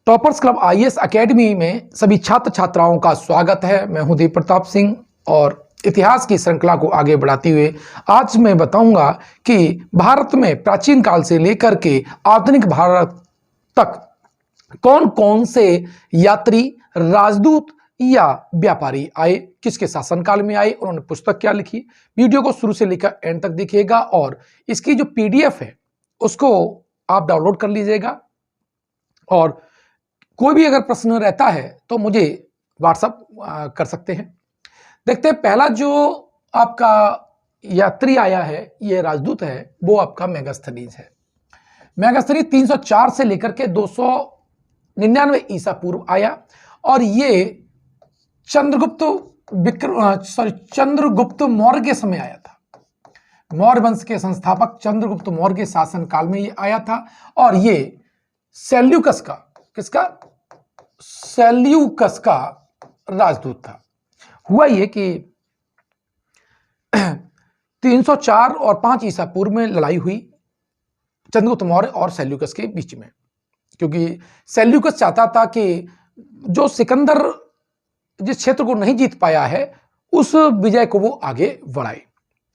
Toppers club IAS academy में सभी छात्र छात्राओं का स्वागत है। मैं हूं देव प्रताप सिंह और इतिहास की श्रृंखला को आगे बढ़ाते हुए आज मैं बताऊंगा कि भारत में प्राचीन काल से लेकर के आधुनिक भारत तक कौन कौन से यात्री, राजदूत या व्यापारी आए, किसके शासनकाल में आए, उन्होंने पुस्तक क्या लिखी। वीडियो को शुरू से लेकर एंड तक देखिएगा और इसकी जो पीडीएफ है उसको आप डाउनलोड कर लीजिएगा और कोई भी अगर प्रश्न रहता है तो मुझे व्हाट्सअप कर सकते हैं। देखते हैं, पहला जो आपका यात्री आया है, ये राजदूत है, वो आपका मेगास्थनीज है। मेगास्थनीज 304 से लेकर के 299 ईसा पूर्व आया और ये चंद्रगुप्त मौर्य के समय आया था। मौर्य वंश के संस्थापक चंद्रगुप्त मौर्य के शासन काल में ये आया था और ये सेल्यूकस का सेल्यूकस का राजदूत था। हुआ ये कि 304 और 5 ईसा पूर्व में लड़ाई हुई चंद्रगुप्त मौर्य और सेल्यूकस के बीच में, क्योंकि सेल्यूकस चाहता था कि जो सिकंदर जिस क्षेत्र को नहीं जीत पाया है उस विजय को वो आगे बढ़ाए।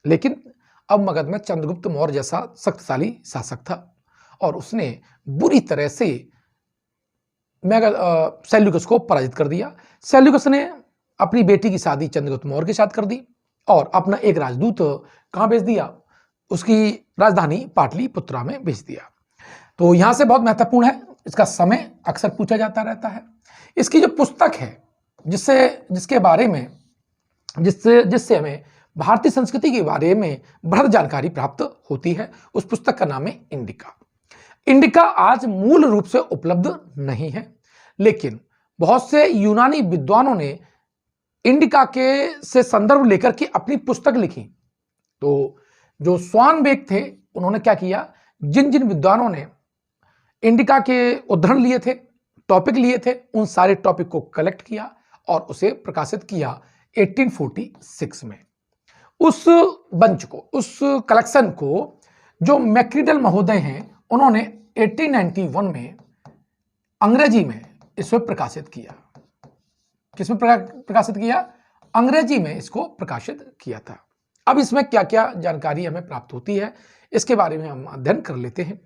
लेकिन अब मगध में चंद्रगुप्त मौर्य जैसा शक्तिशाली शासक था और उसने बुरी तरह से सेल्यूकस को पराजित कर दिया। सेल्यूकस ने अपनी बेटी की शादी चंद्रगुप्त मौर्य के साथ कर दी और अपना एक राजदूत कहां भेज दिया, उसकी राजधानी पाटलिपुत्रा में भेज दिया। तो यहां से बहुत महत्वपूर्ण है, इसका समय अक्सर पूछा जाता रहता है। इसकी जो पुस्तक है जिसके बारे में जिससे हमें भारतीय संस्कृति के बारे में बृहद जानकारी प्राप्त होती है, उस पुस्तक का नाम है इंडिका। इंडिका आज मूल रूप से उपलब्ध नहीं है, लेकिन बहुत से यूनानी विद्वानों ने इंडिका के से संदर्भ लेकर के अपनी पुस्तक लिखी। तो जो स्वानबेक थे, उन्होंने क्या किया, जिन जिन विद्वानों ने इंडिका के उद्धरण लिए थे, टॉपिक लिए थे, उन सारे टॉपिक को कलेक्ट किया और उसे प्रकाशित किया 1846 में। उस बंच को, उस कलेक्शन को जो मैक्रीडल महोदय हैं, उन्होंने 1891 में अंग्रेजी में इसको प्रकाशित किया। किसमें प्रकाशित किया? अंग्रेजी में इसको प्रकाशित किया था। अब इसमें क्या क्या जानकारी हमें प्राप्त होती है, इसके बारे में हम अध्ययन कर लेते हैं।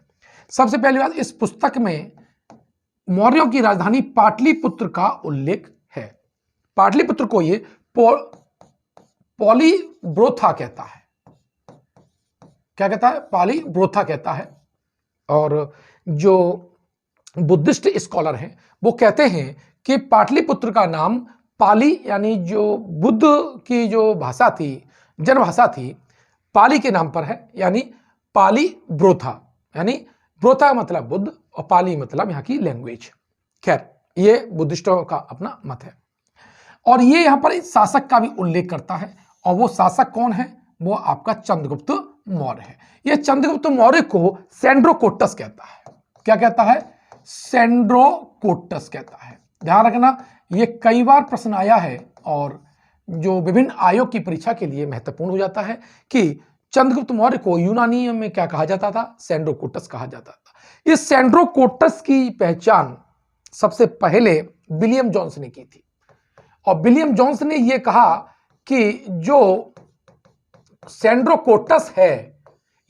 सबसे पहली बात, इस पुस्तक में मौर्यों की राजधानी पाटलिपुत्र का उल्लेख है। पाटलिपुत्र को ये पॉलीब्रोथा कहता है। क्या कहता है? पॉलीब्रोथा कहता है। और जो बुद्धिस्ट स्कॉलर हैं वो कहते हैं कि पाटलिपुत्र का नाम पाली, यानी जो बुद्ध की जो भाषा थी, जनभाषा थी, पाली के नाम पर है, यानी पालीब्रोथा, यानी ब्रोथा मतलब बुद्ध और पाली मतलब यहाँ की लैंग्वेज। खैर, ये बुद्धिस्टों का अपना मत है। और ये यहाँ पर शासक का भी उल्लेख करता है, और वो शासक कौन है? वो आपका चंद्रगुप्त मौर्य है। ये चंद्रगुप्त मौर्य को सेंड्रोकोटस कहता है। क्या कहता है? सेंड्रोकोटस कहता है। ध्यान रखना, ये कई बार प्रश्न आया है और जो विभिन्न आयोग की परीक्षा के लिए महत्वपूर्ण हो जाता है कि चंद्रगुप्त मौर्य को यूनानी में क्या कहा जाता था? सेंड्रोकोटस कहा जाता था। इस सेंड्रोकोटस की पहचान सबसे पहले विलियम जोन्स ने की थी और विलियम जोन्स ने यह कहा कि जो सेंड्रोकोटस है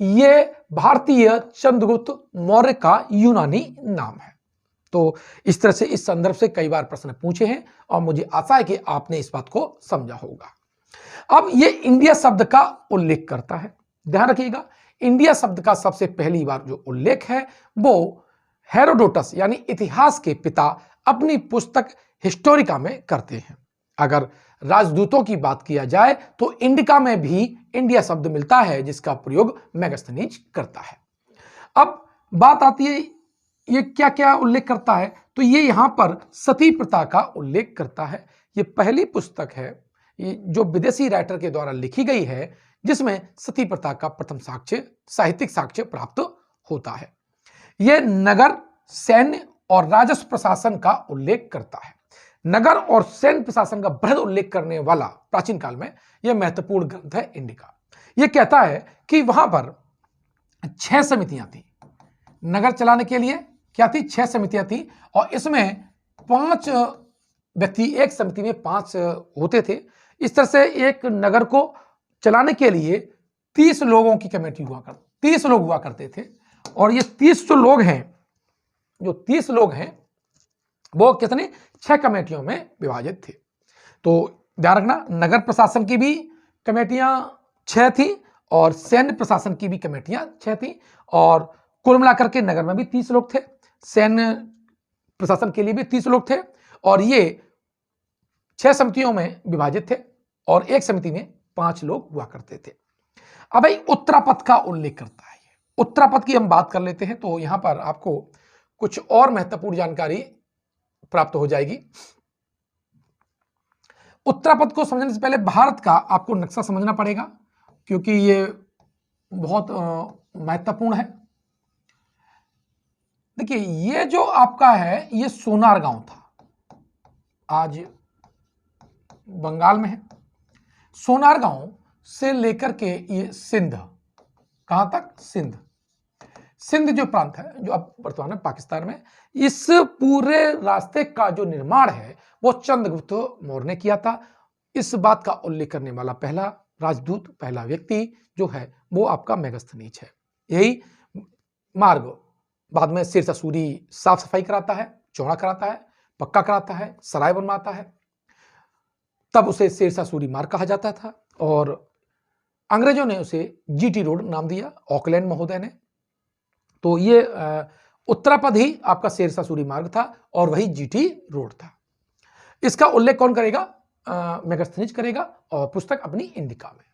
ये भारतीय चंद्रगुप्त मौर्य का यूनानी नाम है। तो इस तरह से इस संदर्भ से कई बार प्रश्न पूछे हैं और मुझे आशा है कि आपने इस बात को समझा होगा। अब ये इंडिया शब्द का उल्लेख करता है। ध्यान रखिएगा, इंडिया शब्द का सबसे पहली बार जो उल्लेख है वो हेरोडोटस यानी इतिहास के पिता अपनी पुस्तक हिस्टोरिका में करते हैं। अगर राजदूतों की बात किया जाए तो इंडिका में भी इंडिया शब्द मिलता है जिसका प्रयोग मेगास्थनीज करता है। अब बात आती है ये क्या क्या उल्लेख करता है, तो ये यहां पर सती प्रथा का उल्लेख करता है। ये पहली पुस्तक है ये जो विदेशी राइटर के द्वारा लिखी गई है जिसमें सती प्रथा का प्रथम साक्ष्य, साहित्यिक साक्ष्य प्राप्त होता है। यह नगर, सैन्य और राजस्व प्रशासन का उल्लेख करता है। नगर और सैन्य प्रशासन का बृहद उल्लेख करने वाला प्राचीन काल में यह महत्वपूर्ण ग्रंथ है इंडिका। यह कहता है कि वहां पर 6 समितियां थी नगर चलाने के लिए, क्या थी, 6 समितियां थी और इसमें 5 व्यक्ति, एक समिति में 5 होते थे। इस तरह से एक नगर को चलाने के लिए 30 लोगों की कमेटी 30 लोग हुआ करते थे। और ये 30 जो लोग हैं, जो 30 लोग हैं वो कितने, 6 कमेटियों में विभाजित थे। तो ध्यान रखना, नगर प्रशासन की भी कमेटियां 6 थी और सैन्य प्रशासन की भी कमेटियां 6 थी, और कुल मिलाकर के नगर में भी 30 लोग थे, सैन्य प्रशासन के लिए भी 30 लोग थे, और ये 6 समितियों में विभाजित थे और एक समिति में 5 लोग हुआ करते थे। अब भाई उत्तरापद का उल्लेख करता है। उत्तरापद की हम बात कर लेते हैं तो यहां पर आपको कुछ और महत्वपूर्ण जानकारी प्राप्त हो जाएगी। उत्तरापद को समझने से पहले भारत का आपको नक्शा समझना पड़ेगा, क्योंकि ये बहुत महत्वपूर्ण है। देखिए, ये जो आपका है, ये सोनार गांव था, आज बंगाल में है। सोनार गांव से लेकर के ये सिंध, कहां तक, सिंध, सिंध जो प्रांत है, जो अब वर्तमान में पाकिस्तान में, इस पूरे रास्ते का जो निर्माण है वो चंद्रगुप्त मौर्य ने किया था। इस बात का उल्लेख करने वाला पहला राजदूत, पहला व्यक्ति जो है वो आपका मेगस्थनीज है। यही मार्ग बाद में शेरशाह सूरी साफ सफाई कराता है, चौड़ा कराता है, पक्का कराता है, सराय बनवाता है, तब उसे शेरशाह सूरी मार्ग कहा जाता था और अंग्रेजों ने उसे जीटी रोड नाम दिया, ऑकलैंड महोदय ने। तो ये उत्तरापद ही आपका शेरशाह सूरी मार्ग था और वही जीटी रोड था। इसका उल्लेख कौन करेगा, मेगस्थनीज करेगा, और पुस्तक अपनी इंडिका में।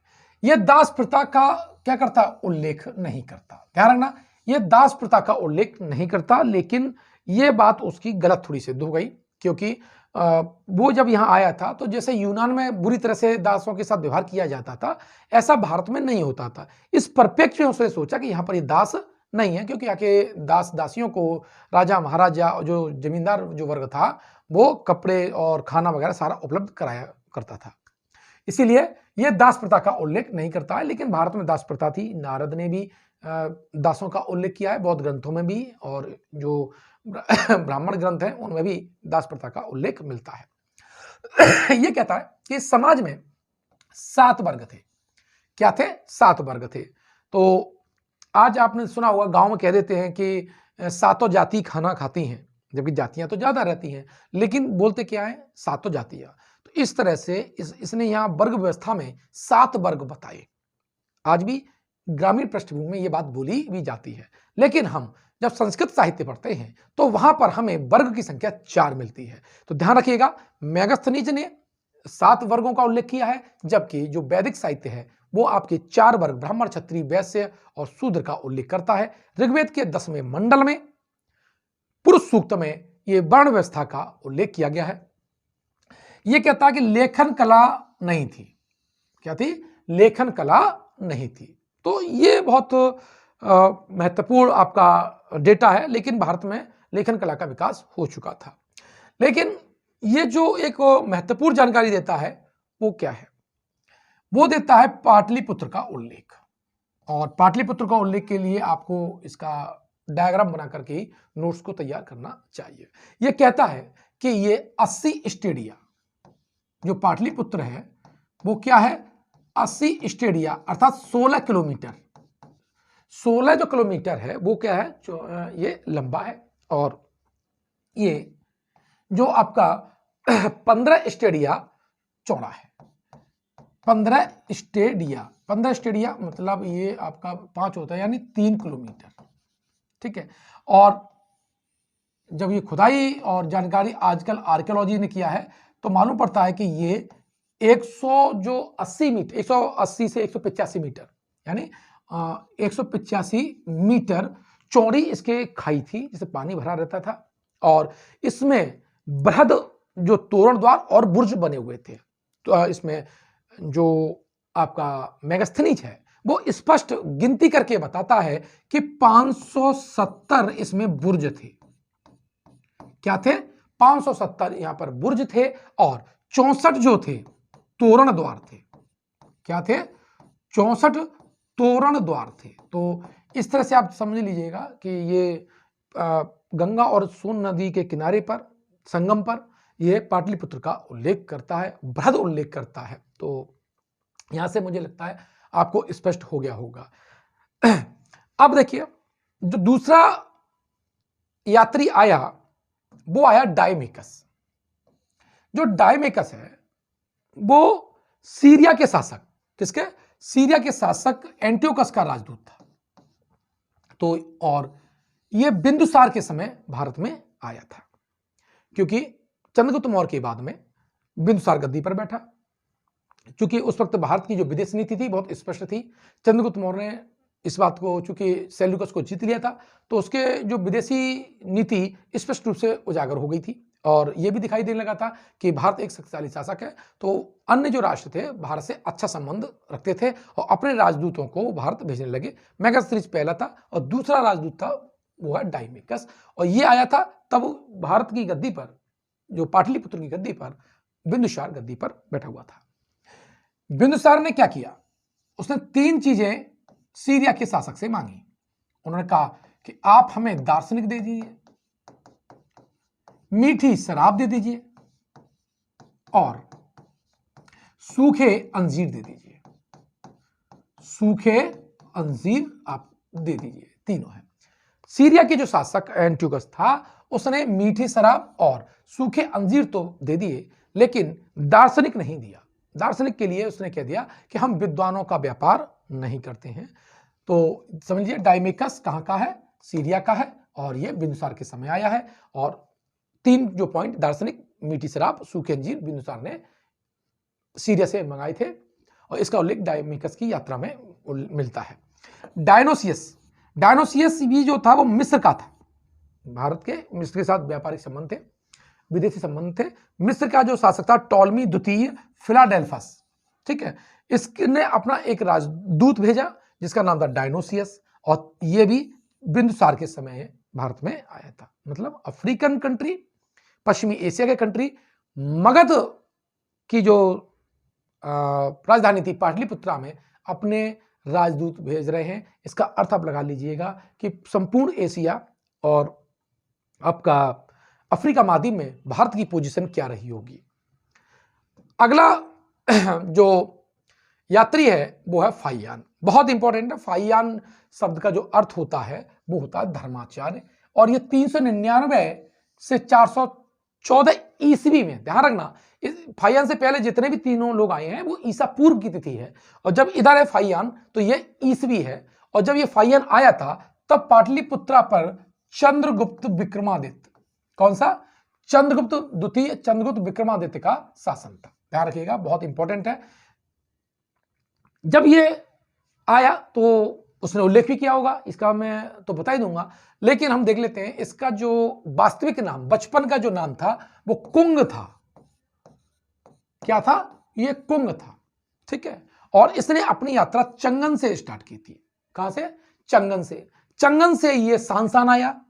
यह दास प्रथा का क्या करता, उल्लेख नहीं करता। ध्यान रखना, यह दास प्रथा का उल्लेख नहीं करता, लेकिन यह बात उसकी गलत थोड़ी सिद्ध हो गई, क्योंकि वो जब यहां आया था तो जैसे यूनान में बुरी तरह से दासों के साथ व्यवहार किया जाता था, ऐसा भारत में नहीं होता था। इस परिप्रेक्ष्य में उसने सोचा कि यहां पर ये दास नहीं है, क्योंकि आके दास दासियों को राजा महाराजा, जो जमींदार जो वर्ग था, वो कपड़े और खाना वगैरह सारा उपलब्ध कराया करता था। इसीलिए यह दास प्रथा का उल्लेख नहीं करता है। लेकिन भारत में दास प्रथा थी, नारद ने भी दासों का उल्लेख किया है बौद्ध ग्रंथों में भी, और जो ब्राह्मण ग्रंथ हैं उनमें भी दास प्रथा का उल्लेख मिलता है। यह कहता है कि समाज में 7 वर्ग थे। क्या थे, 7 वर्ग थे। तो आज आपने सुना होगा, गांव में कह देते हैं कि 7 जाति खाना खाती हैं, जबकि जातियां तो ज्यादा रहती हैं, लेकिन बोलते क्या है, 7 जातियां। तो इस तरह से इसने यहां वर्ग व्यवस्था में 7 वर्ग बताए। आज भी ग्रामीण पृष्ठभूमि में यह बात बोली भी जाती है, लेकिन हम जब संस्कृत साहित्य पढ़ते हैं तो वहां पर हमें वर्ग की संख्या 4 मिलती है। तो ध्यान रखिएगा, मेगस्थनीज ने 7 वर्गों का उल्लेख किया है, जबकि जो वैदिक साहित्य है वो आपके 4 वर्ग, ब्राह्मण, क्षत्रिय, वैश्य और शूद्र का उल्लेख करता है। ऋग्वेद के 10वें मंडल में पुरुष सूक्त में ये वर्ण व्यवस्था का उल्लेख किया गया है। यह कहता है कि लेखन कला नहीं थी। क्या थी, लेखन कला नहीं थी। तो ये बहुत महत्वपूर्ण आपका डेटा है, लेकिन भारत में लेखन कला का विकास हो चुका था। लेकिन ये जो एक महत्वपूर्ण जानकारी देता है वो क्या है, वो देता है पाटलिपुत्र का उल्लेख। और पाटलिपुत्र का उल्लेख के लिए आपको इसका डायग्राम बना करके नोट्स को तैयार करना चाहिए। यह कहता है कि ये 80 स्टेडिया, जो पाटलिपुत्र है वो क्या है, 80 स्टेडिया अर्थात 16 किलोमीटर। 16 जो किलोमीटर है वो क्या है, ये लंबा है। और ये जो आपका 15 स्टेडिया चौड़ा है। 15 स्टेडिया, 15 स्टेडिया मतलब ये आपका 5 होता है, यानी 3 किलोमीटर। ठीक है। और जब ये खुदाई और जानकारी आजकल आर्कियोलॉजी ने किया है तो मालूम पड़ता है कि ये 180 मीटर, 180 से 185 मीटर, यानी 185 मीटर चौड़ी इसके खाई थी, जिसे पानी भरा रहता था। और इसमें बृहद जो तोरण द्वार और बुर्ज बने हुए थे। तो इसमें जो आपका मेगस्थनीज है वो स्पष्ट गिनती करके बताता है कि 570 इसमें बुर्ज थे। क्या थे, 570 यहां पर बुर्ज थे और 64 जो थे तोरण द्वार थे। क्या थे, 64 तोरण द्वार थे। तो इस तरह से आप समझ लीजिएगा कि ये गंगा और सोन नदी के किनारे पर, संगम पर यह पाटलिपुत्र का उल्लेख करता है, बृहद उल्लेख करता है। तो यहां से मुझे लगता है आपको स्पष्ट हो गया होगा। अब देखिए, जो दूसरा यात्री आया वो आया डायमेकस। जो डायमेकस है वो सीरिया के शासक, किसके? सीरिया के शासक एंटियोकस का राजदूत था। तो और यह बिंदुसार के समय भारत में आया था, क्योंकि चंद्रगुप्त मौर्य के बाद में बिंदुसार गद्दी पर बैठा। क्योंकि उस वक्त भारत की जो विदेश नीति थी बहुत स्पष्ट थी। चंद्रगुप्त मौर्य ने इस बात को, चूंकि सेल्यूकस को जीत लिया था, तो उसके जो विदेशी नीति स्पष्ट रूप से उजागर हो गई थी और यह भी दिखाई देने लगा था कि भारत एक शक्तिशाली शासक है। तो अन्य जो राष्ट्र थे भारत से अच्छा संबंध रखते थे और अपने राजदूतों को भारत भेजने लगे। मेगास्थनीज पहला था और दूसरा राजदूत था वो है डायमेकस, और ये आया था तब भारत की गद्दी पर, जो पाटलिपुत्र की गद्दी पर बिंदुसार गद्दी पर बैठा हुआ था। बिंदुसार ने क्या किया? उसने 3 चीजें सीरिया के शासक से मांगी। उन्होंने कहा कि आप हमें दार्शनिक दे दीजिए, मीठी शराब दे दीजिए और सूखे अंजीर दे दीजिए। सूखे अंजीर आप दे दीजिए, तीनों है। सीरिया के जो शासक एंटियोकस था उसने मीठी शराब और सूखे अंजीर तो दे दिए, लेकिन दार्शनिक नहीं दिया। दार्शनिक के लिए उसने कह दिया कि हम विद्वानों का व्यापार नहीं करते हैं। तो समझिए डायमेकस कहां का है? सीरिया का है, और यह बिंदुसार के समय आया है। और 3 जो पॉइंट, दार्शनिक, मीठी शराब, सूखे अंजीर, बिंदुसार ने सीरिया से मंगाए थे, और इसका उल्लेख डायमेकस की यात्रा में मिलता है। डायनोसियस भी जो था वो मिस्र का था। भारत के मिस्र के साथ व्यापारिक संबंध थे, विदेशी संबंध थे। मिस्र का जो शासक था टॉलमी द्वितीय फिलाडेल्फस, ठीक है, इसने अपना एक राजदूत भेजा जिसका नाम था डायनोसियस, और यह भी बिंदुसार के समय भारत में आया था। मतलब अफ्रीकन कंट्री, पश्चिमी एशिया के कंट्री, मगध की जो राजधानी थी पाटलिपुत्रा में अपने राजदूत भेज रहे हैं। इसका अर्थ आप लगा लीजिएगा कि संपूर्ण एशिया और आपका अफ्रीका महाद्वीप में भारत की पोजीशन क्या रही होगी। अगला जो यात्री है वो है फाइयान। बहुत इंपॉर्टेंट है। फाइयान शब्द का जो अर्थ होता है वो होता है धर्माचार्य, और ये 399 से 414 ईस्वी में, ध्यान रखना, फाइयान से पहले जितने भी तीनों लोग आए हैं वो ईसा पूर्व की तिथि है, और जब इधर है फाइयान तो ये ईस्वी है। और जब ये फाइयान आया था तब पाटलिपुत्रा पर चंद्रगुप्त विक्रमादित्य, कौन सा? चंद्रगुप्त द्वितीय, चंद्रगुप्त विक्रमादित्य का शासन था। ध्यान रखिएगा, बहुत इंपॉर्टेंट है। जब ये आया तो उसने उल्लेख भी किया होगा, इसका मैं तो बता ही दूंगा, लेकिन हम देख लेते हैं इसका जो वास्तविक नाम, बचपन का जो नाम था वो कुंग था। क्या था? ये कुंग था, ठीक है। और इसने अपनी यात्रा चंगन से स्टार्ट की थी। कहां से? चंगन से। चंगन से ये सांसान आया।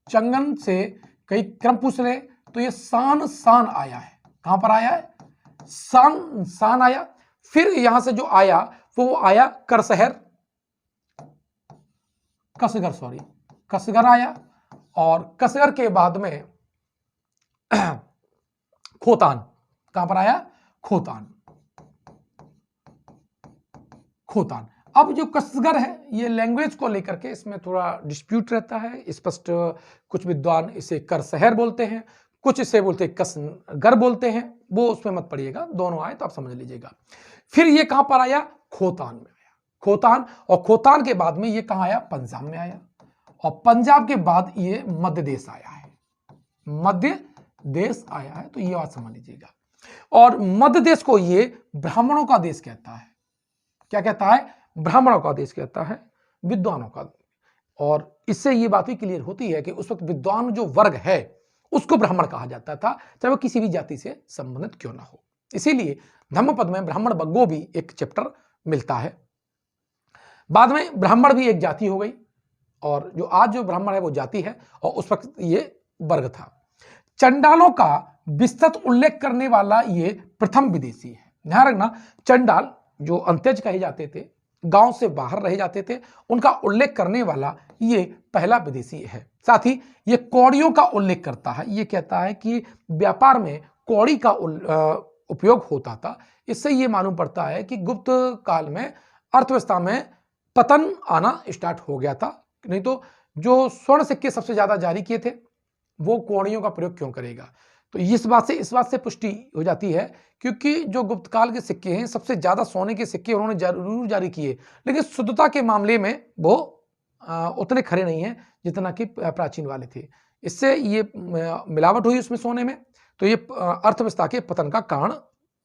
चंगन से कई क्रम पूछ रहे तो ये सान आया है। कहां पर आया है? सान आया। फिर यहां से जो आया वो आया कसगर आया, और कसगर के बाद में खोतान। कहां पर आया? खोतान। अब जो कसगर है ये लैंग्वेज को लेकर के इसमें थोड़ा डिस्प्यूट रहता है। स्पष्ट कुछ विद्वान इसे करसहर बोलते हैं, कुछ इसे बोलते हैं कसगर बोलते हैं, वो उसमें मत पड़िएगा, दोनों आए तो आप समझ लीजिएगा। फिर ये कहां पर आया? खोतान में आया। खोतान, और खोतान के बाद में ये कहां आया? पंजाब में आया, और पंजाब के बाद ये मध्य देश आया है। मध्य देश आया है, तो ये बात समझ लीजिएगा। और मध्य देश को ये ब्राह्मणों का देश कहता है। क्या कहता है? ब्राह्मणों का देश कहता है, विद्वानों का। और इससे ये बात भी क्लियर होती है कि उस वक्त विद्वान जो वर्ग है उसको ब्राह्मण कहा जाता था, चाहे वो किसी भी जाति से संबंधित क्यों ना हो। इसीलिए धम्मपद में ब्राह्मण बग्गो भी एक चैप्टर मिलता है। बाद में ब्राह्मण भी एक जाति हो गई, और जो आज जो ब्राह्मण है वो जाति है, और उस वक्त ये वर्ग था। चंडालों का विस्तृत उल्लेख करने वाला ये प्रथम विदेशी है। ध्यान रखना, चंडाल जो अंत्यज कहे जाते थे गांव से बाहर रह जाते थे, उनका उल्लेख करने वाला ये पहला विदेशी है। साथ ही ये कौड़ियों का उल्लेख करता है, ये कहता है कि व्यापार में कौड़ी का उपयोग होता था। इससे ये मालूम पड़ता है कि गुप्त काल में अर्थव्यवस्था में पतन आना स्टार्ट हो गया था। नहीं तो जो स्वर्ण सिक्के सबसे ज्यादा जारी किए थे वो कौड़ियों का प्रयोग क्यों करेगा। तो इस बात से पुष्टि हो जाती है, क्योंकि जो गुप्त काल के सिक्के हैं सबसे ज्यादा सोने के सिक्के उन्होंने जरूर जारी किए, लेकिन शुद्धता के मामले में वो उतने खरे नहीं हैं जितना कि प्राचीन वाले थे। इससे ये मिलावट हुई उसमें सोने में, तो ये अर्थव्यवस्था के पतन का कारण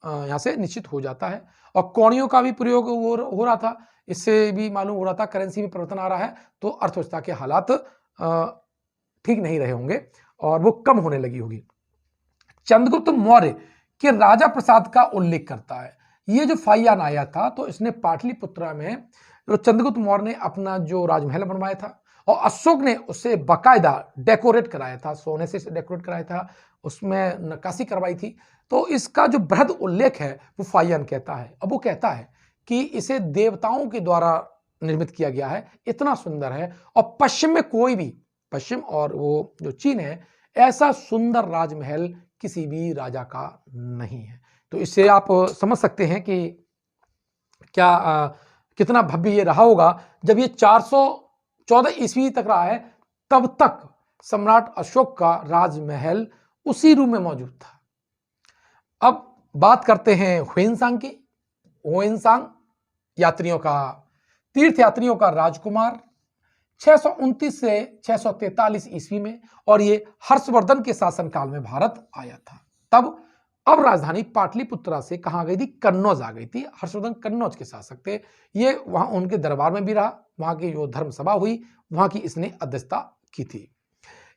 यहाँ से निश्चित हो जाता है। और कौड़ियों का भी प्रयोग हो रहा था, इससे भी मालूम हो रहा था करेंसी में परिवर्तन आ रहा है, तो अर्थव्यवस्था के हालात ठीक नहीं रहे होंगे और वो कम होने लगी होगी। चंद्रगुप्त मौर्य के राजा प्रसाद का उल्लेख करता है। ये जो फाइयान आया था तो इसने पाटलिपुत्रा में जो चंद्रगुप्त मौर्य ने अपना जो राजमहल बनवाया था और अशोक ने उसे बाकायदा डेकोरेट कराया था, सोने से डेकोरेट कराया था, उसमें नक्काशी करवाई थी। तो इसका जो बृहद उल्लेख है वो फाइयान कहता है। अब वो कहता है कि इसे देवताओं के द्वारा निर्मित किया गया है, इतना सुंदर है, और पश्चिम में कोई भी, पश्चिम और वो जो चीन है, ऐसा सुंदर राजमहल किसी भी राजा का नहीं है। तो इससे आप समझ सकते हैं कि क्या कितना भव्य ये रहा होगा। जब ये 414 ईस्वी तक रहा है, तब तक सम्राट अशोक का राजमहल उसी रूम में मौजूद था। अब बात करते हैं ह्वेनसांग की। ह्वेनसांग यात्रियों का, तीर्थ यात्रियों का राजकुमार, 629 से 643 ईस्वी में, और ये हर्षवर्धन के शासनकाल में भारत आया था। तब अब राजधानी पाटलिपुत्रा से कहां गई थी, कन्नौज आ गई थी। हर्षवर्धन कन्नौज के शासक थे। ये वहां उनके दरबार में भी रहा, वहां की जो धर्म सभा हुई वहां की इसने अध्यक्षता की थी।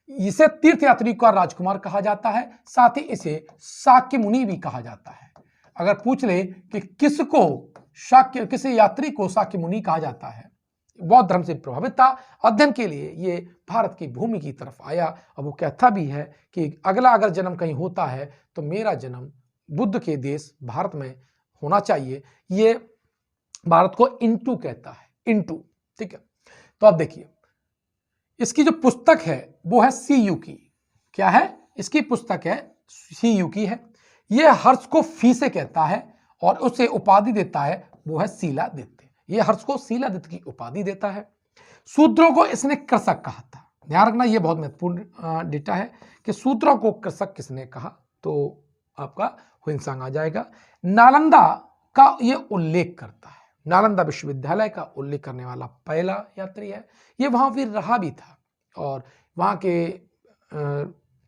इसे तीर्थ यात्री का राजकुमार कहा जाता है, साथ ही इसे शाक्य मुनि भी कहा जाता है। अगर पूछ ले कि किसी यात्री को शाक्य मुनि कहा जाता है, बौद्ध धर्म से प्रभावित था, अध्ययन के लिए ये भारत की भूमि की तरफ आया। और वो कहता भी है कि अगला अगर जन्म कहीं होता है तो मेरा जन्म बुद्ध के देश भारत में होना चाहिए। ये भारत को इंटू कहता है, इंटू, ठीक है। तो अब देखिए, इसकी जो पुस्तक है वो है सीयू की। क्या है? इसकी पुस्तक है सीयू की है। ये हर्ष को फी से कहता है और उसे उपाधि देता है, वो है शिलादित्य। ये हर्ष को शिलादित्य की उपाधि देता है। शूद्रों को इसने कृषक कहा था। ध्यान रखना, ये बहुत महत्वपूर्ण डेटा है कि शूद्रों को कृषक किसने कहा, तो आपका ह्वेनसांग आ जाएगा। नालंदा का ये उल्लेख करता है, नालंदा विश्वविद्यालय का उल्लेख करने वाला पहला यात्री है। ये वहां फिर रहा भी था और वहां के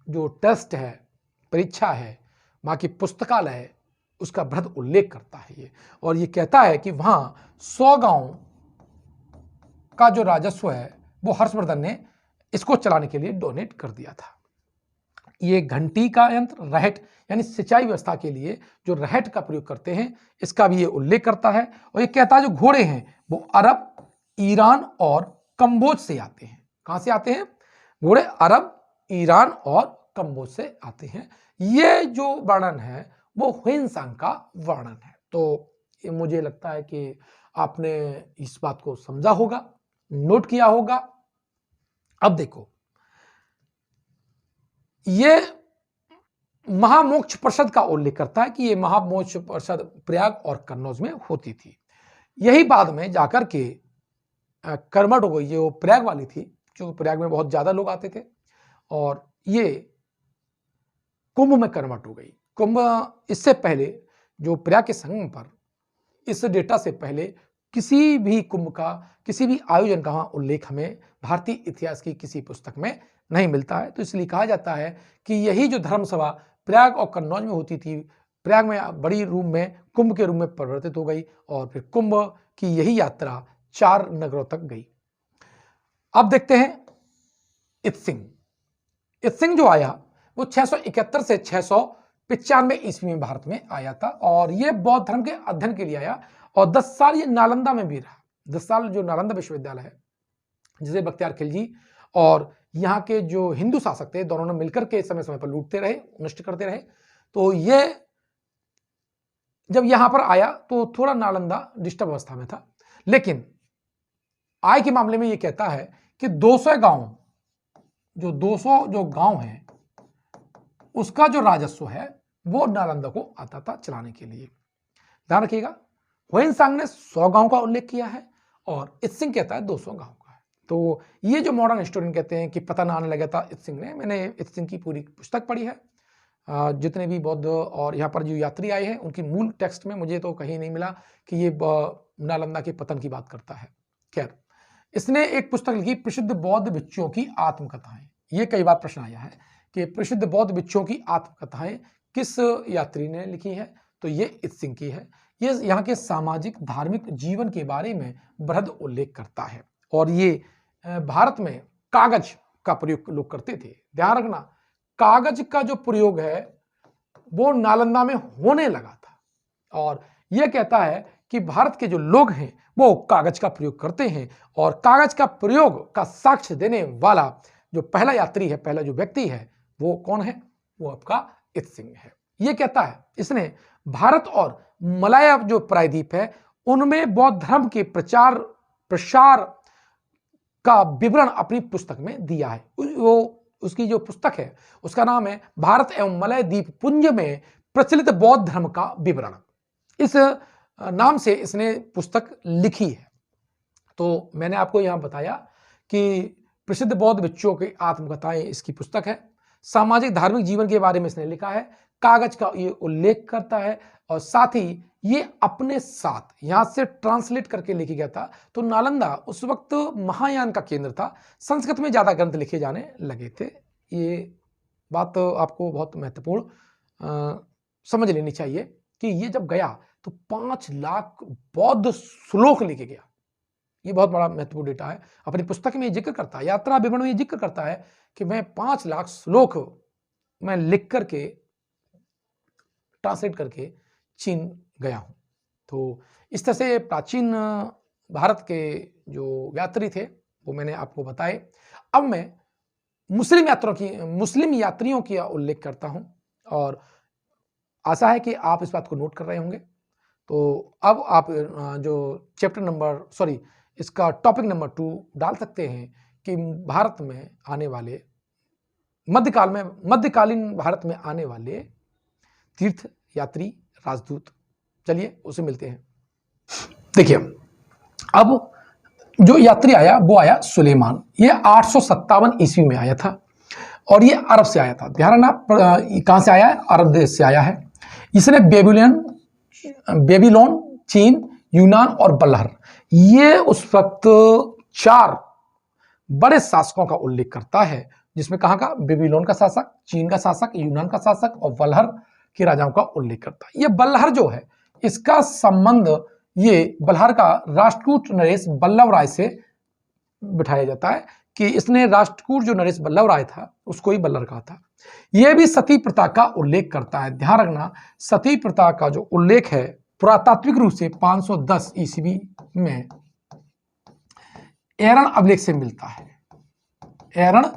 जो टेस्ट है, परीक्षा है, वहां की पुस्तकालय है, उसका बृहद उल्लेख करता है ये। और ये कहता है कि वहां 100 गांव का जो राजस्व है वो हर्षवर्धन ने इसको चलाने के लिए डोनेट कर दिया था। ये घंटी का यंत्र, रहट, यानी सिंचाई व्यवस्था के लिए जो रहट का प्रयोग करते हैं, इसका भी ये उल्लेख करता है। और ये कहता है जो घोड़े हैं वो अरब, ईरान और कंबोज से आते हैं। कहां से आते हैं? घोड़े अरब, ईरान और कंबोज से आते हैं। ये जो वर्णन है वो ह्वेनसांग का वर्णन है। तो ये मुझे लगता है कि आपने इस बात को समझा होगा, नोट किया होगा। अब देखो, ये महामोक्ष परिषद का उल्लेख करता है कि ये महामोक्ष परिषद प्रयाग और कन्नौज में होती थी। यही बाद में जाकर के कर्मठ हो गई, जो प्रयाग वाली थी, क्योंकि प्रयाग में बहुत ज्यादा लोग आते थे, और ये कुंभ में कर्मठ हो गई। कुंभ, इससे पहले जो प्रयाग के संगम पर, इस डेटा से पहले किसी भी कुंभ का, किसी भी आयोजन का वहां उल्लेख हमें भारतीय इतिहास की किसी पुस्तक में नहीं मिलता है। तो इसलिए कहा जाता है कि यही जो धर्मसभा प्रयाग और कन्नौज में होती थी, प्रयाग में बड़ी रूप में कुंभ के रूप में परिवर्तित हो गई, और फिर कुंभ की यही यात्रा 4 नगरों तक गई। अब देखते हैं इत्सिंग। इत्सिंग जो आया वो 671 से 695 ईस्वी में भारत में आया था, और ये बौद्ध धर्म के अध्ययन के लिए आया, और 10 साल ये नालंदा में भी रहा। 10 साल जो नालंदा विश्वविद्यालय है, जिसे बख्तियार खिलजी और यहाँ के जो हिंदू शासक थे, दोनों ने मिलकर के समय समय पर लूटते रहे, नष्ट करते रहे। तो ये जब यहां पर आया तो थोड़ा नालंदा डिस्टर्ब अवस्था में था, लेकिन आय के मामले में ये कहता है कि 200 गांव, जो 200 जो गांव हैं उसका जो राजस्व है वो नालंदा को आता था चलाने के लिए। ध्यान रखिएगा, ह्वेनसांग ने 100 गांव का उल्लेख किया है और इत्सिंग कहता है 200 गांव का है। तो ये जो मॉडर्न हिस्टोरियन कहते हैं कि पता ना आने लगा था इत्सिंग ने, मैंने इत्सिंग की पूरी पुस्तक पढ़ी है। जितने भी बौद्ध और यहाँ पर जो यात्री आए हैं उनकी मूल टेक्स्ट में मुझे तो कहीं नहीं मिला कि ये नालंदा के पतन की बात करता है। खैर, इसने एक पुस्तक लिखी, प्रसिद्ध बौद्ध भिक्षुओं की आत्मकथाएं। ये कई बार प्रश्न आया है कि प्रसिद्ध बौद्ध भिक्षुओं की आत्मकथाएं किस यात्री ने लिखी है, तो ये इत्सिंग की है। ये यहाँ के सामाजिक धार्मिक जीवन के बारे में बृहद उल्लेख करता है और ये भारत में कागज का प्रयोग लोग करते थे। ध्यान रखना, कागज का जो प्रयोग है वो नालंदा में होने लगा था और यह कहता है कि भारत के जो लोग हैं वो कागज का प्रयोग करते हैं और कागज का प्रयोग का साक्ष्य देने वाला जो पहला यात्री है, पहला जो व्यक्ति है वो कौन है, वो आपका इत्सिंग है। ये कहता है इसने भारत और मलाया जो प्रायद्वीप है उनमें बौद्ध धर्म के प्रचार प्रसार का विवरण अपनी पुस्तक में दिया है। वो उसकी जो पुस्तक है उसका नाम है भारत एवं मलय द्वीप पुंज में प्रचलित बौद्ध धर्म का विवरण। इस नाम से इसने पुस्तक लिखी है। तो मैंने आपको यहां बताया कि प्रसिद्ध बौद्ध भिक्षुओं की आत्मकथाएं इसकी पुस्तक है। सामाजिक धार्मिक जीवन के बारे में इसने लिखा है, कागज का ये उल्लेख करता है और साथ ही ये अपने साथ यहां से ट्रांसलेट करके लेके गया था। तो नालंदा उस वक्त महायान का केंद्र था, संस्कृत में ज्यादा ग्रंथ लिखे जाने लगे थे। ये बात आपको बहुत महत्वपूर्ण समझ लेनी चाहिए कि ये जब गया तो 5 लाख बौद्ध श्लोक लेके गया। ये बहुत बड़ा महत्वपूर्ण डेटा है। अपनी पुस्तक में ये जिक्र करता है, यात्रा विवरण में ये जिक्र करता है कि मैं 5 लाख श्लोक मैं लिख करके ट्रांसलेट करके चीन गया हूं। तो इस तरह से प्राचीन भारत के जो यात्री थे वो मैंने आपको बताए। अब मैं मुस्लिम यात्रियों की उल्लेख करता हूं और आशा है कि आप इस बात को नोट कर रहे होंगे। तो अब आप जो इसका टॉपिक नंबर 2 डाल सकते हैं कि भारत में आने वाले मध्यकालीन भारत में आने वाले तीर्थ यात्री राजदूत। चलिए उसे मिलते हैं। देखिए, अब जो यात्री आया वो आया सुलेमान। ये 857 ईस्वी में आया था और ये अरब से आया था। ध्यान रखना, कहां से आया है, अरब देश से आया है। इसने बेबीलोन, चीन, यूनान और बल्लहर, ये उस वक्त 4 बड़े शासकों का उल्लेख करता है, जिसमें कहां का, बेबीलोन का शासक, चीन का शासक, यूनान का शासक और बल्लहर के राजाओं का उल्लेख करता है। ये बल्लहर जो है इसका संबंध ये बल्लहर का राष्ट्रकूट नरेश बल्लभ राय से बिठाया जाता है कि इसने राष्ट्रकूट जो नरेश बल्लभ राय था उसको ही बल्लहर कहा था। यह भी सती प्रथा का उल्लेख करता है। ध्यान रखना, सती प्रथा का जो उल्लेख है पुरातात्विक रूप से 510 ईस्वी में एरन अभिलेख से मिलता है। एरन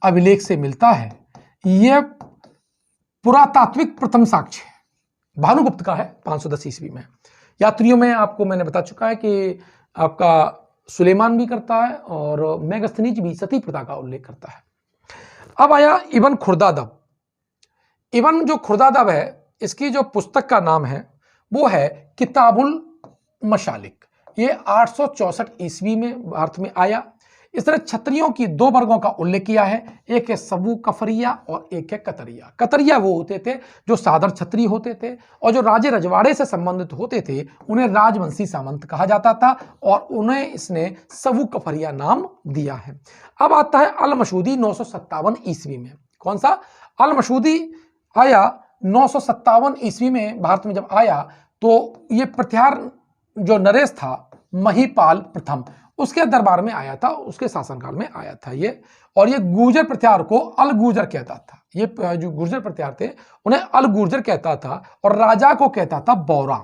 अभिलेख से मिलता है। यह पुरातात्विक प्रथम साक्ष्य भानुगुप्त का है 510 ईस्वी में। यात्रियों में आपको मैंने बता चुका है कि आपका सुलेमान भी करता है और मेगस्थनीज भी सती प्रथा का उल्लेख करता है। अब आया इब्न खुर्दादब। इब्न जो खुर्दादब है इसकी जो पुस्तक का नाम है वो है किताबुल मशालिक। ये 864 ईस्वी में भारत में आया। इसने क्षत्रियों की 2 वर्गों का उल्लेख किया है, एक है सबू कफरिया और एक है कतरिया। कतरिया वो होते थे जो साधारण क्षत्रिय होते थे और जो राजे रजवाड़े से संबंधित होते थे उन्हें राजवंशी सामंत कहा जाता था और उन्हें इसने सबू कफरिया नाम दिया है। अब आता है अल मसूदी 957 ईस्वी में। कौन सा? अल मसूदी आया 957 ईस्वी में भारत में। जब आया तो ये प्रत्यार जो नरेश था महीपाल प्रथम, उसके दरबार में आया था, उसके शासनकाल में आया था ये। और ये गुर्जर प्रत्यार को अल गुर्जर कहता था। ये जो गुर्जर प्रत्यार थे उन्हें अल गुर्जर कहता था और राजा को कहता था बौरा।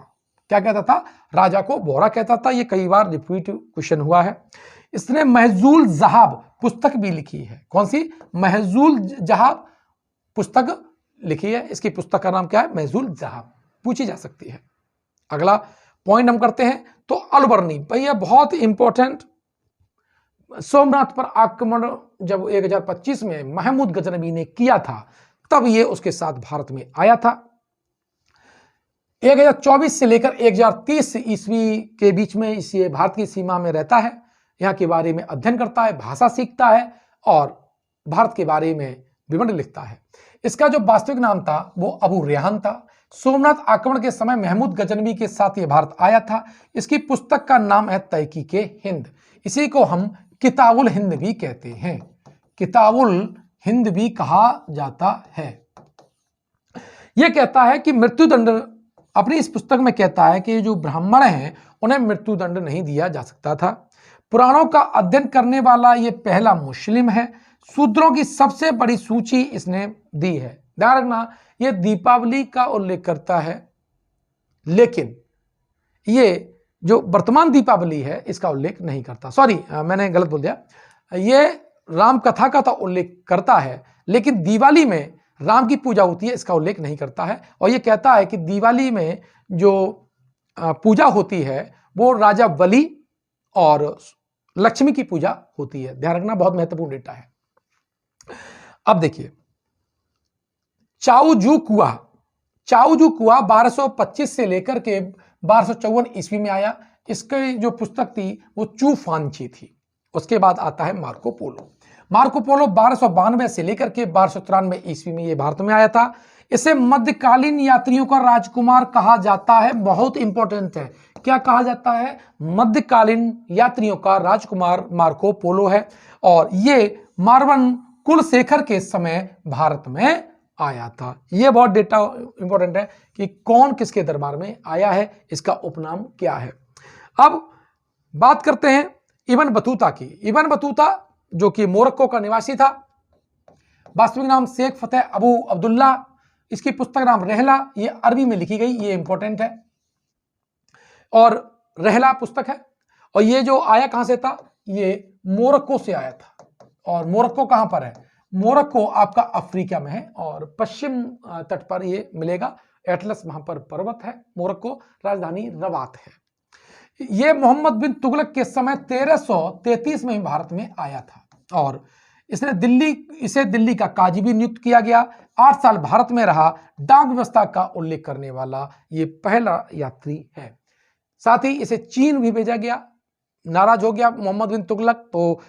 क्या कहता था? राजा को बौरा कहता था। ये कई बार रिपीट क्वेश्चन हुआ है। इसने महजूल जहाब पुस्तक भी लिखी है। कौन सी? महजूल जहाब पुस्तक लिखी है। इसकी पुस्तक का नाम क्या है? महजूल जहाब। पूछी जा सकती है। अगला पॉइंट हम करते हैं तो अलबर्नी भैया बहुत इंपॉर्टेंट, सोमनाथ पर आक्रमण जब 1025 में महमूद गजनवी ने किया था तब ये उसके साथ भारत में आया था। 1024 से लेकर 1030 ईस्वी के बीच में ये भारत की सीमा में रहता है, यहाँ के बारे में अध्ययन करता है, भाषा सीखता है और भारत के बारे में विवरण लिखता है। इसका जो वास्तविक नाम था वो अबू रेहान था। सोमनाथ आक्रमण के समय महमूद गजनवी के साथ ये भारत आया था। इसकी पुस्तक का नाम है तहकीके हिंद, इसी को हम किताबुल हिंद भी कहते हैं, किताबुल हिंद भी कहा जाता है। यह कहता है कि मृत्युदंड, अपनी इस पुस्तक में कहता है कि जो ब्राह्मण हैं उन्हें मृत्युदंड नहीं दिया जा सकता था। पुराणों का अध्ययन करने वाला यह पहला मुस्लिम है। शूद्रों की सबसे बड़ी सूची इसने दी है। ध्यान रखना, यह दीपावली का उल्लेख करता है, लेकिन ये जो वर्तमान दीपावली है इसका उल्लेख नहीं करता। सॉरी, मैंने गलत बोल दिया, ये राम कथा का तो उल्लेख करता है, लेकिन दिवाली में राम की पूजा होती है इसका उल्लेख नहीं करता है। और ये कहता है कि दिवाली में जो पूजा होती है वो राजा बलि और लक्ष्मी की पूजा होती है। ध्यान रखना, बहुत महत्वपूर्ण डेटा है। अब देखिए, चाऊजू कुआ 1225 से लेकर के 1254 ईस्वी में आया। इसकी जो पुस्तक थी वो चूफांची थी। उसके बाद आता है मार्को पोलो। मार्को पोलो 1292 से लेकर के 1293 ईस्वी में ये भारत में आया था। इसे मध्यकालीन यात्रियों का राजकुमार कहा जाता है। बहुत इंपॉर्टेंट है, क्या कहा जाता है? मध्यकालीन यात्रियों का राजकुमार मार्को पोलो है। और ये मारवन कुलशेखर के समय भारत में आया था। यह बहुत डेटा इंपॉर्टेंट है कि कौन किसके दरबार में आया है, इसका उपनाम क्या है। अब बात करते हैं इब्न बतूता की। इब्न बतूता जो कि मोरक्को का निवासी था, वास्तविक नाम शेख फतेह अबू अब्दुल्ला, इसकी पुस्तक नाम रहला, ये अरबी में लिखी गई, ये इंपॉर्टेंट है और रहला पुस्तक है। और ये जो आया कहां से था? ये मोरक्को से आया था। और मोरक्को कहां पर है? मोरक्को आपका अफ्रीका में है और पश्चिम तट पर ये मिलेगा। एटलस वहां पर पर्वत है। मोरक्को राजधानी रबात है। ये मोहम्मद बिन तुगलक के समय 1333 में भारत में आया था और इसे दिल्ली का काजी भी नियुक्त किया गया। 8 साल भारत में रहा। डाक व्यवस्था का उल्लेख करने वाला ये पहला यात्री है। साथ ही इसे चीन भी भेजा गया। नाराज हो गया मोहम्मद बिन तुगलक, तो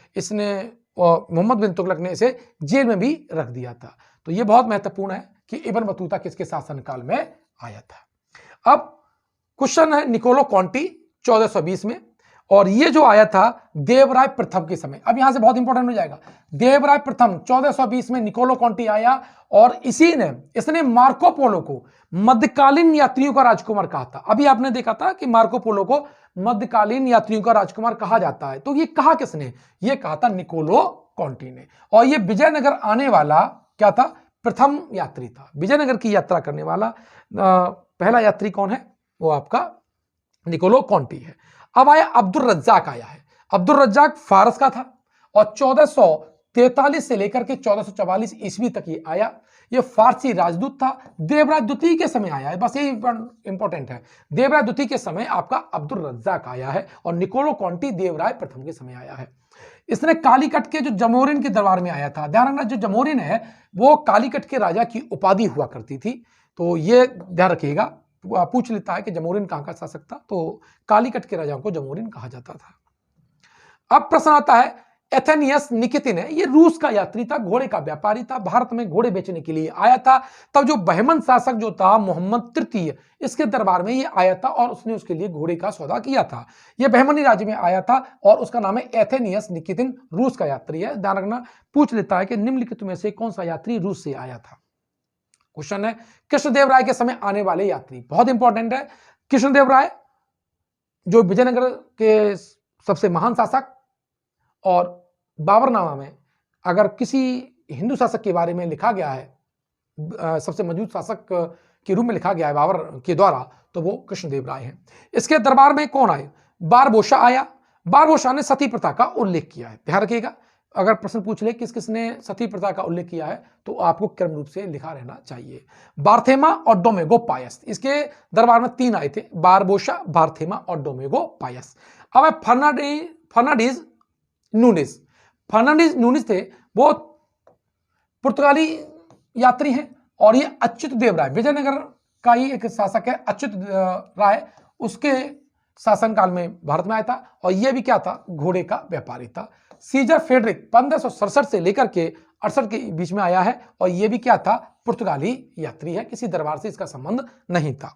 मोहम्मद बिन तुगलक ने इसे जेल में भी रख दिया था। तो यह बहुत महत्वपूर्ण है कि इब्न बतूता किसके शासनकाल में आया था। अब क्वेश्चन है निकोलो कॉन्टी 1420 में, और ये जो आया था देवराय प्रथम के समय। अब यहां से बहुत इंपॉर्टेंट हो जाएगा। देवराय प्रथम 1420 में निकोलो कॉन्टी आया और इसने मार्को पोलो को मध्यकालीन यात्रियों का राजकुमार कहा था। अभी आपने देखा था कि मार्को पोलो को मध्यकालीन यात्रियों का राजकुमार कहा जाता है, तो ये कहा किसने? ये कहा था निकोलो कॉन्टी ने। और ये विजयनगर आने वाला क्या था? प्रथम यात्री था। विजयनगर की यात्रा करने वाला पहला यात्री कौन है? वो आपका निकोलो कॉन्टी है। अब आया अब्दुल रज्जाक आया है। अब्दुल रज्जाक फारस का था और 1443 से लेकर के 1444 ईस्वी तक ये आया। ये फारसी राजदूत था। देवराय द्वितीय के समय आया है, बस ये इंपॉर्टेंट है। देवराय द्वितीय के समय आपका अब्दुल रज्जाक आया है और निकोलो कॉन्टी देवराय प्रथम के समय आया है। इसने कालीकट के जो जमोरिन के दरबार में आया था। ध्यान रखना, जो जमोरिन है वो कालीकट के राजा की उपाधि हुआ करती थी, तो ये ध्यान रखिएगा। पूछ लेता है कि जमोरिन कहां का शासक था, तो कालीकट के राजाओं को जमोरिन कहा जाता था। अब प्रश्न आता है, एथेनियस निकितिन है, ये रूस का यात्री था, घोड़े का व्यापारी था, भारत में घोड़े बेचने के लिए आया था। तब जो बहमन शासक जो था मोहम्मद तृतीय, इसके दरबार में ये आया था और उसने उसके लिए घोड़े का सौदा किया था। ये बहमनी राज्य में आया था और उसका नाम है एथेनियस निकितिन, रूस का यात्री है। ध्यान रखना, पूछ लेता है कि निम्नलिखित में से कौन सा यात्री रूस से आया था। क्वेश्चन है कृष्णदेव राय के समय आने वाले यात्री, बहुत इंपॉर्टेंट है। कृष्णदेव राय जो विजयनगर के सबसे महान शासक, और बाबरनामा में अगर किसी हिंदू शासक के बारे में लिखा गया है, सबसे मजबूत शासक के रूप में लिखा गया है बाबर के द्वारा, तो वो कृष्णदेव राय है। इसके दरबार में कौन आए? बारबोसा आया। बारबोसा ने सती प्रथा का उल्लेख किया है। ध्यान रखिएगा, अगर प्रश्न पूछ ले किस किसने सती प्रथा का उल्लेख किया है तो आपको क्रम रूप से लिखा रहना चाहिए। बार्थेमा और डोमेगो पायस, इसके दरबार में 3 आए थे, बारबोसा, बार्थेमा और डोमेगो पायस। अब है फर्नांडीज नूनेज। फर्नांडीज नूनेज थे, वो पुर्तगाली यात्री हैं और ये अच्युत देव राय, विजयनगर का ही एक शासक है अच्युत राय, उसके शासनकाल में भारत में आया था और यह भी क्या था, घोड़े का व्यापारी था। सीजर फेडरिक 1567 से लेकर के 68 के बीच में आया है और यह भी क्या था, पुर्तगाली यात्री है, किसी दरबार से इसका संबंध नहीं था।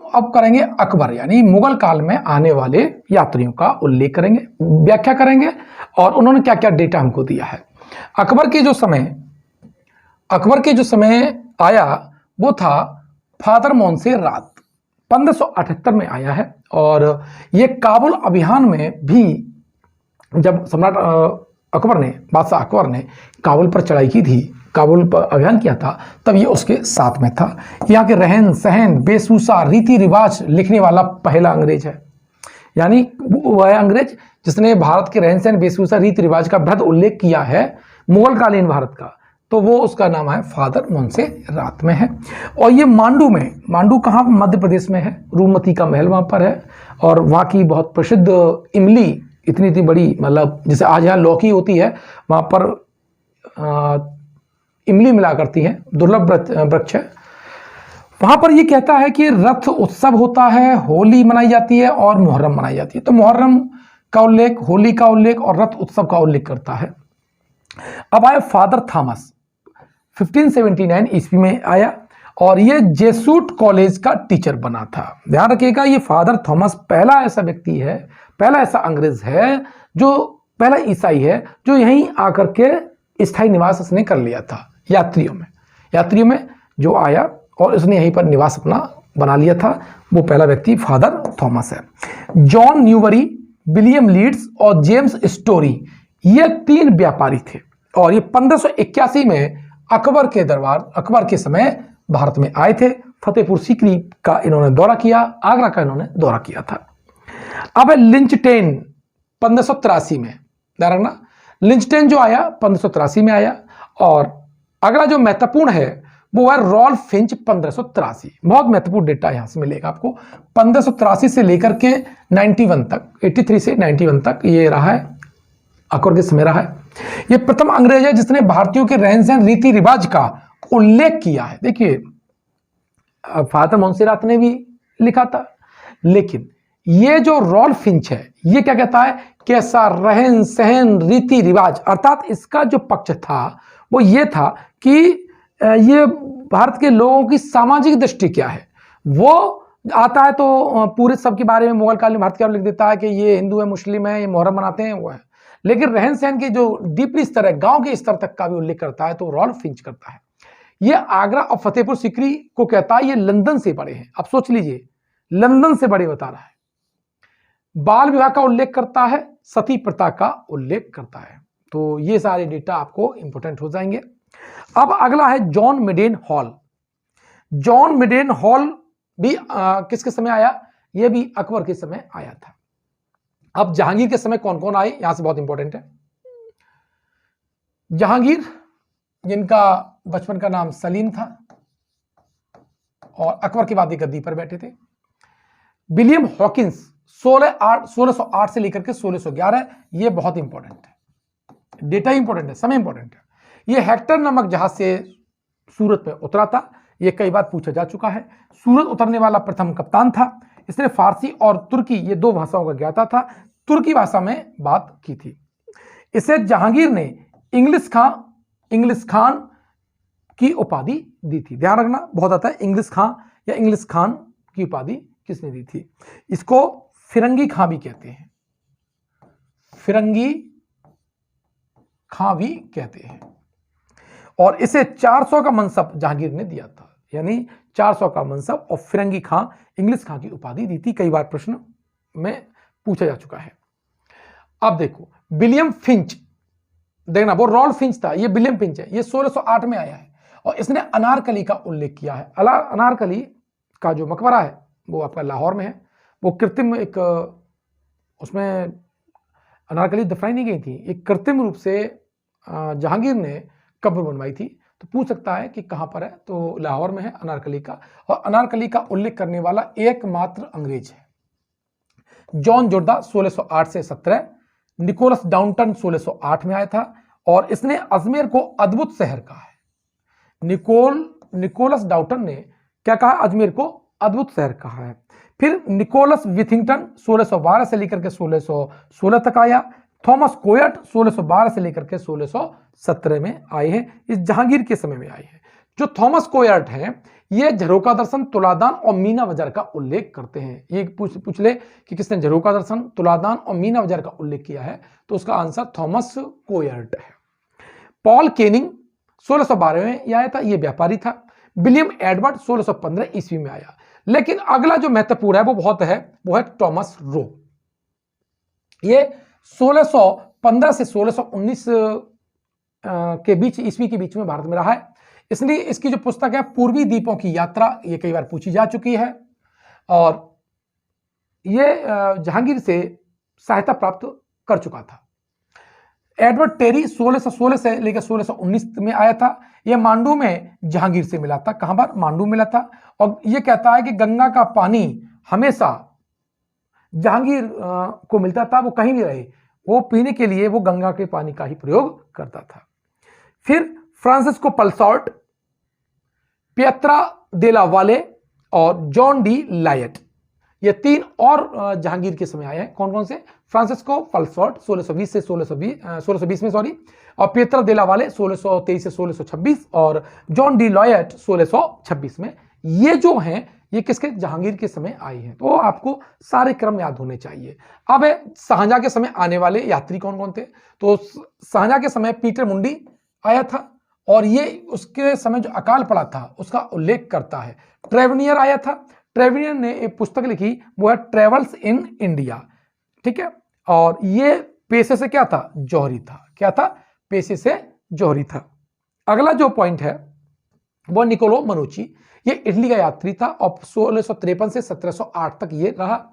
अब करेंगे अकबर, यानी मुगल काल में आने वाले यात्रियों का उल्लेख करेंगे, व्याख्या करेंगे और उन्होंने क्या क्या डेटा हमको दिया है। अकबर के जो समय आया वो था फादर मोंसेरात, 1578 में आया है और ये काबुल अभियान में भी, जब सम्राट अकबर ने, बादशाह अकबर ने काबुल पर चढ़ाई की थी, काबुल पर अभियान किया था, तब ये उसके साथ में था। यहाँ के रहन सहन, वेशभूषा, रीति रिवाज लिखने वाला पहला अंग्रेज है, यानी वह अंग्रेज जिसने भारत के रहन सहन, वेशभूषा, रीति रिवाज का बृहद उल्लेख किया है मुगल कालीन भारत का, तो वो उसका नाम है फादर मोंसेरात में है। और ये मांडू कहाँ, मध्य प्रदेश में है, रूपमती का महल वहाँ पर है और वहाँ की बहुत प्रसिद्ध इमली, इतनी बड़ी, मतलब जैसे आज यहाँ लौकी होती है, वहाँ पर इमली मिला करती है, दुर्लभ वृक्ष है। वहाँ पर ये कहता है कि रथ उत्सव होता है, होली मनाई जाती है और मुहर्रम मनाई जाती है। तो मुहर्रम का उल्लेख, होली का उल्लेख और रथ उत्सव का उल्लेख करता है। अब आए फादर थॉमस, 1579 ईस्वी में आया और ये जेसूट कॉलेज का टीचर बना था। ध्यान रखिएगा, ये फादर थॉमस पहला ऐसा व्यक्ति है, पहला ऐसा अंग्रेज है, जो पहला ईसाई है जो यहीं आकर के स्थायी निवास उसने कर लिया था। यात्रियों में जो आया और उसने यहीं पर निवास अपना बना लिया था, वो पहला व्यक्ति फादर थॉमस है। जॉन न्यूबरी, विलियम लीड्स और जेम्स स्टोरी, ये 3 व्यापारी थे और ये 1581 में अकबर के समय भारत में आए थे। फतेहपुर सीकरी का इन्होंने दौरा किया, आगरा का इन्होंने दौरा किया था। अब लिंचटेन 1583 में, ध्यान रखना, लिंचटेन जो आया 1583 में आया। और अगला जो महत्वपूर्ण है वो है रॉल्फ फिंच 1583। बहुत महत्वपूर्ण डेटा यहां से मिलेगा आपको। 1583 से लेकर के 91 तक, 83 से 91 तक ये रहा है, अकबर के समय रहा है। ये प्रथम अंग्रेज है जिसने भारतीयों के रहन सहन, रीति रिवाज का उल्लेख किया है। देखिए, फादर मोंसेरात ने भी लिखा था, लेकिन ये जो रॉल्फ फिंच है ये क्या कहता है, कैसा रहन सहन, रीति रिवाज, अर्थात इसका जो पक्ष था वो ये था कि ये भारत के लोगों की सामाजिक दृष्टि क्या है। वो आता है तो पूरे सब के बारे में मुगल काल में भारत क्या लिख देता है कि ये हिंदू है, मुस्लिम है, ये मुहर्रम मनाते हैं, वो है। लेकिन रहन सहन के जो डीपली स्तर है, गांव के स्तर तक का भी उल्लेख करता है तो रॉल्फ फिंच करता है। ये आगरा और फतेहपुर सीकरी को कहता है, ये लंदन से बड़े हैं। अब सोच लीजिए, लंदन से बड़े बता रहा है। बाल विवाह का उल्लेख करता है, सती प्रथा का उल्लेख करता है। तो ये सारे डेटा आपको इंपोर्टेंट हो जाएंगे। अब अगला है जॉन मिडेन हॉल। जॉन मिडेन हॉल भी किसके समय आया, ये भी अकबर के समय आया था। अब जहांगीर के समय कौन कौन आए, यहां से बहुत इंपॉर्टेंट है। जहांगीर, जिनका बचपन का नाम सलीम था और अकबर के बाद ये गद्दी पर बैठे थे। विलियम हॉकिंस 1608 से लेकर के 1611, ये बहुत इंपॉर्टेंट है, डेटा इंपॉर्टेंट है, समय इंपॉर्टेंट है। ये हेक्टर नामक जहाज से सूरत में उतरा था, ये कई बार पूछा जा चुका है। सूरत उतरने वाला प्रथम कप्तान था। इसने फारसी और तुर्की, ये 2 भाषाओं का ज्ञाता था, तुर्की भाषा में बात की थी। इसे जहांगीर ने इंग्लिश खान की उपाधि दी थी। ध्यान रखना, बहुत आता है, इंग्लिश खान की उपाधि किसने दी थी। इसको फिरंगी खां भी कहते हैं, फिरंगी खां भी कहते हैं। और इसे 400 का मनसब जहांगीर ने दिया था, यानी 400 का मनसब, और फिरंगी खां, इंग्लिश खां की उपाधि दी थी। कई बार प्रश्न में पूछा जा चुका है। अब देखो, विलियम फिंच, देखना वो रॉल्फ फिंच था, ये विलियम फिंच है, ये 1608 में आया है और इसने अनारकली का उल्लेख किया है। अनारकली का जो मकबरा है वो आपका लाहौर में है। वो कृत्रिम उसमें अनारकली दफनाई नहीं गई थी, एक कृत्रिम रूप से जहांगीर ने कब्र बनवाई थी? तो पूछ सकता है कि कहां पर है, तो लाहौर में है अनारकली का, और अनारकली का उल्लेख करने वाला एकमात्र अंग्रेज है। जॉन जोर्दा 1608 से 17, निकोलस डाउनटन 1608 में आया था, और इसने अजमेर को अद्भुत शहर कहा है। निकोलस डाउटन ने क्या कहा? अजमेर को अद्भुत शहर कहा है। फिर निकोलस विथिंगटन 1612 से लेकर के 1616 तक आया। थॉमस कोयट 1612 से लेकर के 1617 में आए हैं, इस जहांगीर के समय में आए हैं। जो थॉमस कोयट हैं, ये झरोका दर्शन, तुलादान और मीना बाजार का उल्लेख करते हैं। ये पूछ ले कि किसने झरोका दर्शन, तुलादान और मीना बाजार का उल्लेख किया है, तो उसका आंसर थॉमस कोयट है। पॉल केनिंग 1612 में आया था, ये व्यापारी था। विलियम एडवर्ड 1615 ईस्वी में आया। लेकिन अगला जो महत्वपूर्ण है वो है टॉमस रो। ये 1615 से 1619 के बीच, ईस्वी के बीच में भारत में रहा है। इसलिए इसकी जो पुस्तक है पूर्वी द्वीपों की यात्रा, ये कई बार पूछी जा चुकी है, और ये जहांगीर से सहायता प्राप्त कर चुका था। एडवर्ड टेरी 1616 से लेकर 1619 में आया था। यह मांडू में जहांगीर से मिला था। कहां पर? मांडू मिला था। और यह कहता है कि गंगा का पानी हमेशा जहांगीर को मिलता था, वो कहीं भी रहे, वो पीने के लिए वो गंगा के पानी का ही प्रयोग करता था। फिर फ्रांसिस्को पल्सॉर्ट, पियत्रा देला वाले और जॉन डी लायट, ये तीन और जहांगीर के समय आए हैं। कौन कौन से? फ्रांसिस्को पल्सॉर्ट 1620 से 1620 में सॉरी, और पियत्रा देला वाले 1623 से 1626, और जॉन डी लॉयट 1626 में। ये जो हैं ये किसके? जहांगीर के समय आई हैं। तो आपको सारे क्रम याद होने चाहिए। अब शाहजहां के समय आने वाले यात्री कौन कौन थे? तो शाहजहां के समय पीटर मुंडी आया था, और ये उसके समय जो अकाल पड़ा था उसका उल्लेख करता है। ट्रेवनियर आया था। ट्रेवनियर ने एक पुस्तक लिखी, वो है ट्रेवल्स इन इंडिया, ठीक है। और ये पेशे से क्या था? जौहरी था। क्या था? पेशे से जौहरी था। अगला जो पॉइंट है वो निकोलो मनुची, ये इटली का यात्री था, और 1653 से 1708 तक ये रहा।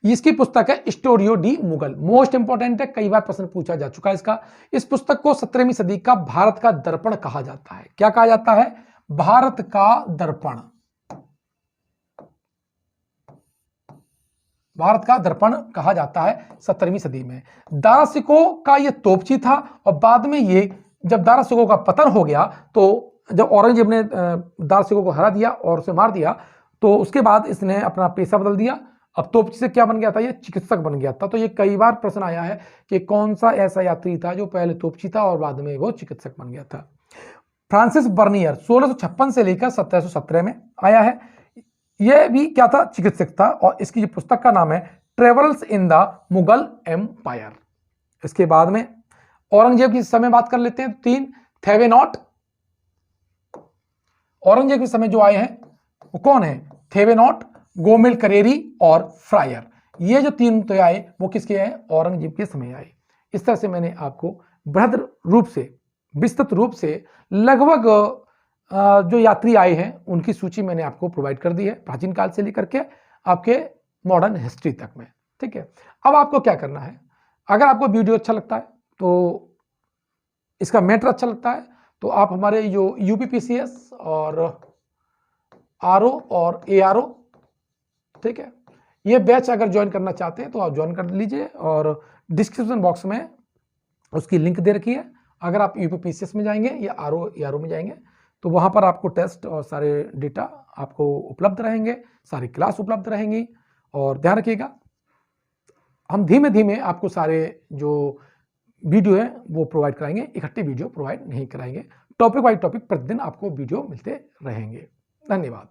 इसकी पुस्तक है stereo D Mughal, most important है, कई बार प्रश्न पूछा जा चुका है इसका। इस पुस्तक को 17वीं सदी का भारत का दर्पण कहा जाता है। क्या कहा जाता है? भारत का दर्पण। भारत का दर्पण कहा जाता है 17वीं सदी में। दारा सिकोह का ये तोपची था, और बाद में ये जब दारा सिकोह का पतन हो गया, तो जब औरंगजेब ने दारा सिकोह को हरा दिया और उसे मार दिया, तो उसके बाद इसने अपना पेशा बदल दिया। अब तोपची से क्या बन गया था? ये चिकित्सक बन गया था। तो ये कई बार प्रश्न आया है कि कौन सा ऐसा यात्री था जो पहले तोपची था और बाद में वो चिकित्सक बन गया था। फ्रांसिस बर्नियर 1656 से लेकर 1717 में आया है। यह भी क्या था? चिकित्सक था, और इसकी जो पुस्तक का नाम है travels in the Mughal empire. इसके बाद में औरंगजेब की समय बात कर लेते हैं। 3 थेवेनॉट, औरंगजेब के समय जो आए हैं वो कौन है? थेवेनॉट, गोमिल करेरी और फ्रायर। ये जो 3 तो आए वो किसके आए? औरंगजेब के समय आए। इस तरह से मैंने आपको बृहद रूप से, विस्तृत रूप से लगभग जो यात्री आए हैं उनकी सूची मैंने आपको प्रोवाइड कर दी है, प्राचीन काल से लेकर के आपके मॉडर्न हिस्ट्री तक में, ठीक है। अब आपको क्या करना है? अगर आपको वीडियो अच्छा लगता है, तो इसका मैटर अच्छा लगता है, तो आप हमारे जो यूपीपीसीएस और आरओ और एआरओ, ठीक है, ये बैच अगर ज्वाइन करना चाहते हैं तो आप ज्वाइन कर लीजिए, और डिस्क्रिप्शन बॉक्स में उसकी लिंक दे रखी है। अगर आप यूपीपीसीएस में जाएंगे या आरओ एआरओ में जाएंगे, तो वहाँ पर आपको टेस्ट और सारे डेटा आपको उपलब्ध रहेंगे, सारी क्लास उपलब्ध रहेंगी। और ध्यान रखिएगा, हम धीमे धीमे आपको सारे जो वीडियो है वो प्रोवाइड कराएंगे, इकट्ठे वीडियो प्रोवाइड नहीं कराएंगे। टॉपिक वाइज टॉपिक प्रतिदिन आपको वीडियो मिलते रहेंगे। धन्यवाद।